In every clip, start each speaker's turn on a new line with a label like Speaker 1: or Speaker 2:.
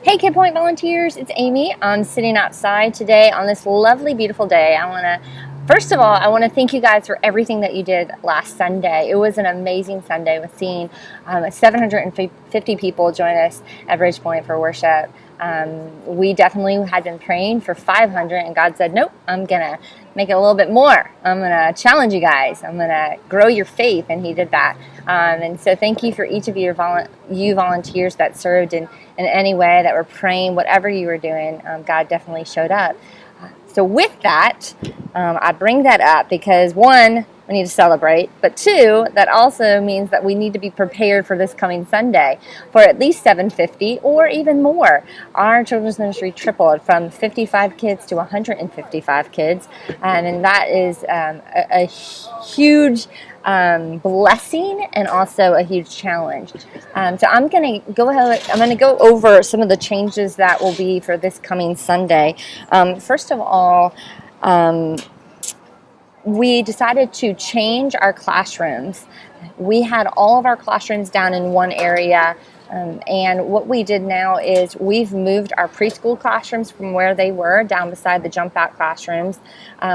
Speaker 1: Hey Kid Point volunteers, it's Amy. I'm sitting outside today on this lovely, beautiful day. First of all, I want to thank you guys for everything that you did last Sunday. It was an amazing Sunday with seeing 750 people join us at Bridgepoint for worship. We definitely had been praying for 500, and God said, nope, I'm going to make it a little bit more. I'm going to challenge you guys. I'm going to grow your faith, and He did that. And so thank you for each of you volunteers that served in any way, that were praying, whatever you were doing. God definitely showed up. So with that, I bring that up because one, we need to celebrate, but two, that also means that we need to be prepared for this coming Sunday for at least 750 or even more. Our children's ministry tripled from 55 kids to 155 kids, and that is a huge blessing and also a huge challenge. So I'm going to go over some of the changes that will be for this coming Sunday. First of all, we decided to change our classrooms. We had all of our classrooms down in one area, and what we did now is we've moved our preschool classrooms from where they were down beside the jump out classrooms.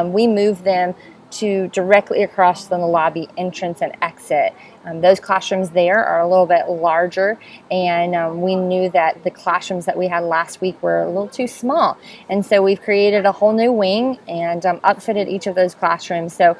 Speaker 1: We moved them to directly across from the lobby entrance and exit. Those classrooms there are a little bit larger, and we knew that the classrooms that we had last week were a little too small. And so we've created a whole new wing and upfitted each of those classrooms. So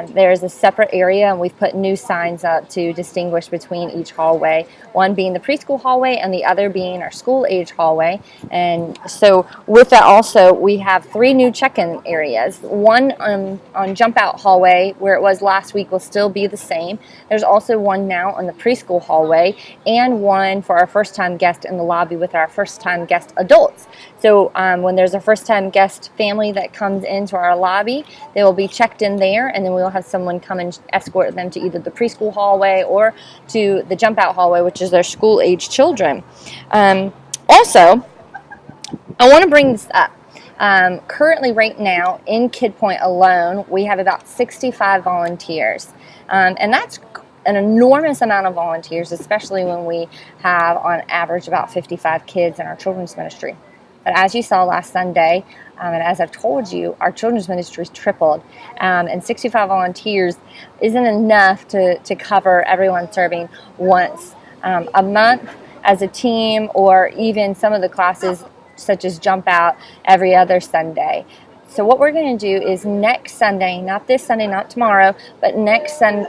Speaker 1: there's a separate area, and we've put new signs up to distinguish between each hallway, one being the preschool hallway and the other being our school age hallway. And so with that also, we have 3 new check-in areas. One on jump out hallway, where it was last week, will still be the same. There's also one now on the preschool hallway, and one for our first time guest in the lobby with our first time guest adults. So when there's a first time guest family that comes into our lobby, they will be checked in there, and then we'll have someone come and escort them to either the preschool hallway or to the jump out hallway, which is their school age children. Also, I want to bring this up. Currently, right now, in Kid Point alone, we have about 65 volunteers. And that's an enormous amount of volunteers, especially when we have, on average, about 55 kids in our children's ministry. But as you saw last Sunday, and as I've told you, our children's ministry is tripled. And 65 volunteers isn't enough to cover everyone serving once a month as a team, or even some of the classes such as Jump Out every other Sunday. So what we're going to do is next Sunday, not this Sunday, not tomorrow, but next Sunday,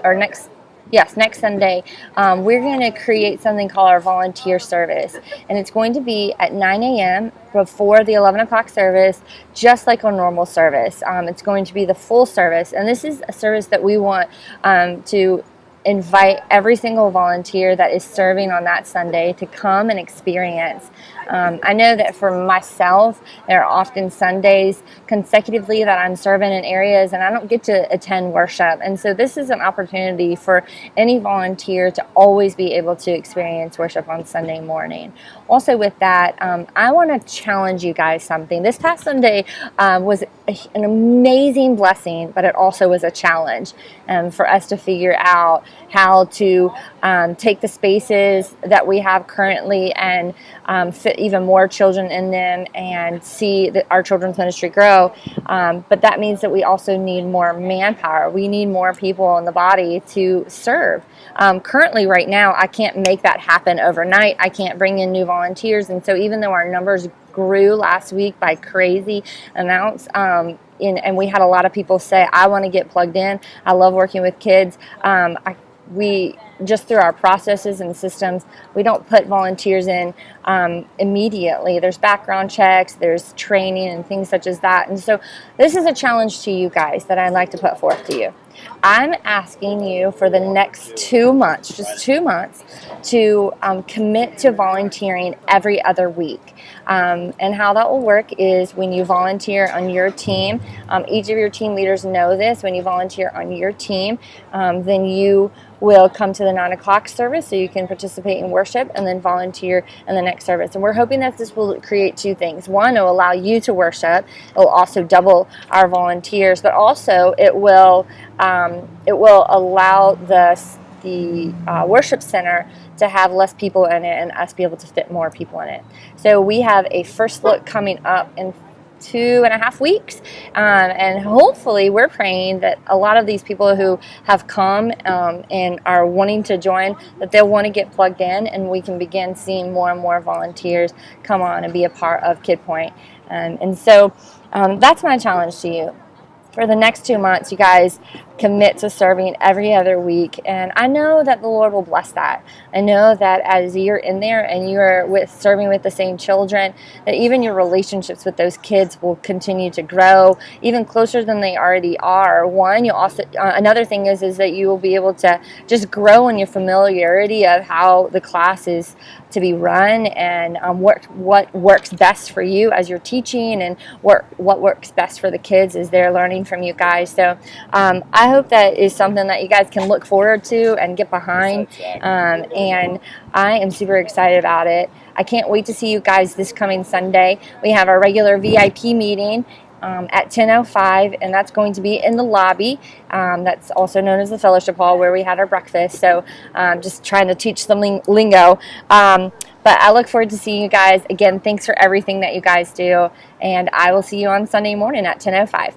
Speaker 1: we're going to create something called our volunteer service. And it's going to be at 9 a.m. before the 11 o'clock service, just like a normal service. It's going to be the full service. And this is a service that we want to invite every single volunteer that is serving on that Sunday to come and experience. I know that for myself, there are often Sundays consecutively that I'm serving in areas and I don't get to attend worship. And so this is an opportunity for any volunteer to always be able to experience worship on Sunday morning. Also with that, I want to challenge you guys something. This past Sunday was an amazing blessing, but it also was a challenge for us to figure out how to take the spaces that we have currently and fit even more children in them and see our children's ministry grow. But that means that we also need more manpower. We need more people in the body to serve. Currently, right now, I can't make that happen overnight. I can't bring in new volunteers. And so even though our numbers grew last week by crazy amounts, and we had a lot of people say, I want to get plugged in. I love working with kids. We just through our processes and systems, we don't put volunteers in immediately. There's background checks, there's training and things such as that. And so this is a challenge to you guys that I'd like to put forth to you. I'm asking you for the next 2 months, just 2 months, to commit to volunteering every other week. And how that will work is when you volunteer on your team, each of your team leaders know this, when you volunteer on your team, then you will come to the 9 o'clock service so you can participate in worship and then volunteer in the next service. And we're hoping that this will create 2 things. One, it will allow you to worship. It will also double our volunteers, but also it will allow the worship center to have less people in it and us be able to fit more people in it. So we have a first look coming up in 2.5 weeks, and hopefully we're praying that a lot of these people who have come and are wanting to join, that they'll want to get plugged in, and we can begin seeing more and more volunteers come on and be a part of Kid Point. And so that's my challenge to you. For the next 2 months, you guys commit to serving every other week, and I know that the Lord will bless that. I know that as you're in there and you're serving with the same children, that even your relationships with those kids will continue to grow even closer than they already are. One, you also another thing is that you will be able to just grow in your familiarity of how the class is to be run, and what works best for you as you're teaching, and what works best for the kids as they're learning from you guys. So I hope that is something that you guys can look forward to and get behind, and I am super excited about it. I can't wait to see you guys this coming Sunday. We have our regular VIP meeting at 10:05, and that's going to be in the lobby. That's also known as the fellowship hall, where we had our breakfast. So just trying to teach some lingo. But I look forward to seeing you guys. Again, thanks for everything that you guys do, and I will see you on Sunday morning at 10:05.